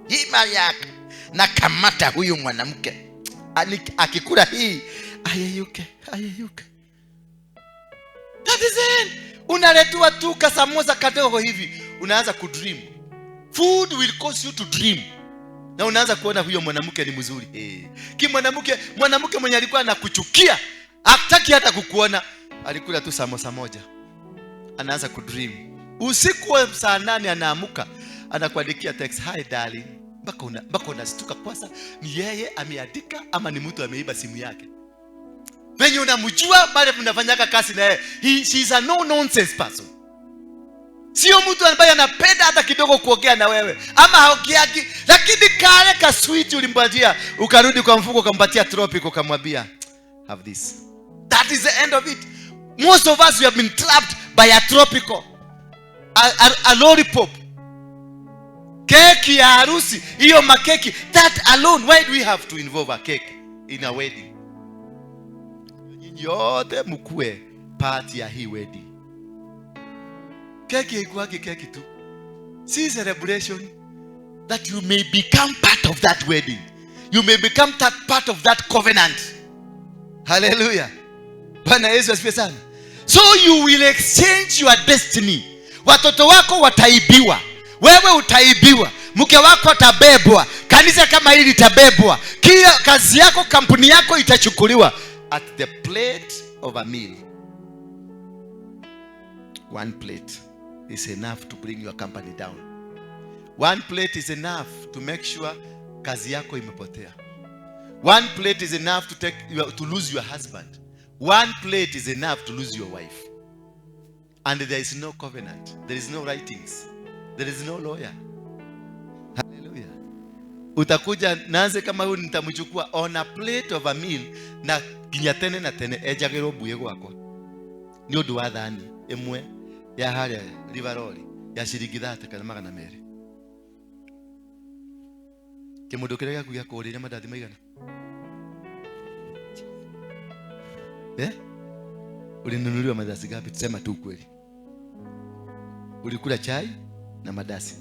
hii mali yake, na kamata huyu mwanamke akikula hii ayeyuke. That is it. Unaletua tu kasamosa kadogo hivi, unaanza kudream. Food will cause you to dream. Na unaanza kuona huyo mwanamke ni mzuri. Mwanamke mwenye alikuwa anakuchukia, hataki hata kukuona, alikula tu samosa moja, anaanza kudream. Usiku wa saa 8 anaamuka, anakuandikia text, hi darling. Mpaka unastuka kwanza, ni yeye ameandika ama ni mtu ameiba simu yake. Wenye unamjua bali mnafanyaka kazi na yeye, she is a no nonsense person. Sio mtu ambaye anapenda hata kidogo kuongea na wewe, ama haogeagi, lakini kale ka sweet ulimpatia, ukarudi kwa mfuko ukampatia tropical, ukamwambia have this. That is the end of it. Most of us, we have been trapped by a tropical, a lollipop. Keki ya harusi, hiyo makeki, that alone. Why do we have to involve a cake in a wedding? Yote mkue party ya hii wedding. Keki ikuwaki keki tu. See celebration, that you may become part of that wedding. You may become that part of that covenant. Hallelujah. Bwana Yesu asifiwe sana. So you will exchange your destiny. Watoto wako wataibiwa, wewe utaibiwa, mke wako atabebwa, kanisa kama hili litabebwa, kila kazi yako, kampuni yako itachukuliwa at the plate of a meal. One plate is enough to bring your company down. One plate is enough to make sure kazi yako imepotea. One plate is enough to lose your husband. One plate is enough to lose your wife. And there is no covenant. There is no writings. There is no lawyer. Hallelujah. Utakuja naanze kama huyu nitamchukua on a plate of a meal, na kinyatene na tene ejagero buye gwakwa. Ni undu wa thani emwe ya haria rivaroli ya shiringi 30 kana magana mere. Kimundu kiria gyaku gya kurira mandathi maigana? Ulinunuliwa mandazi gapi? Tusema tu kweli. Ulikula chai na mandazi.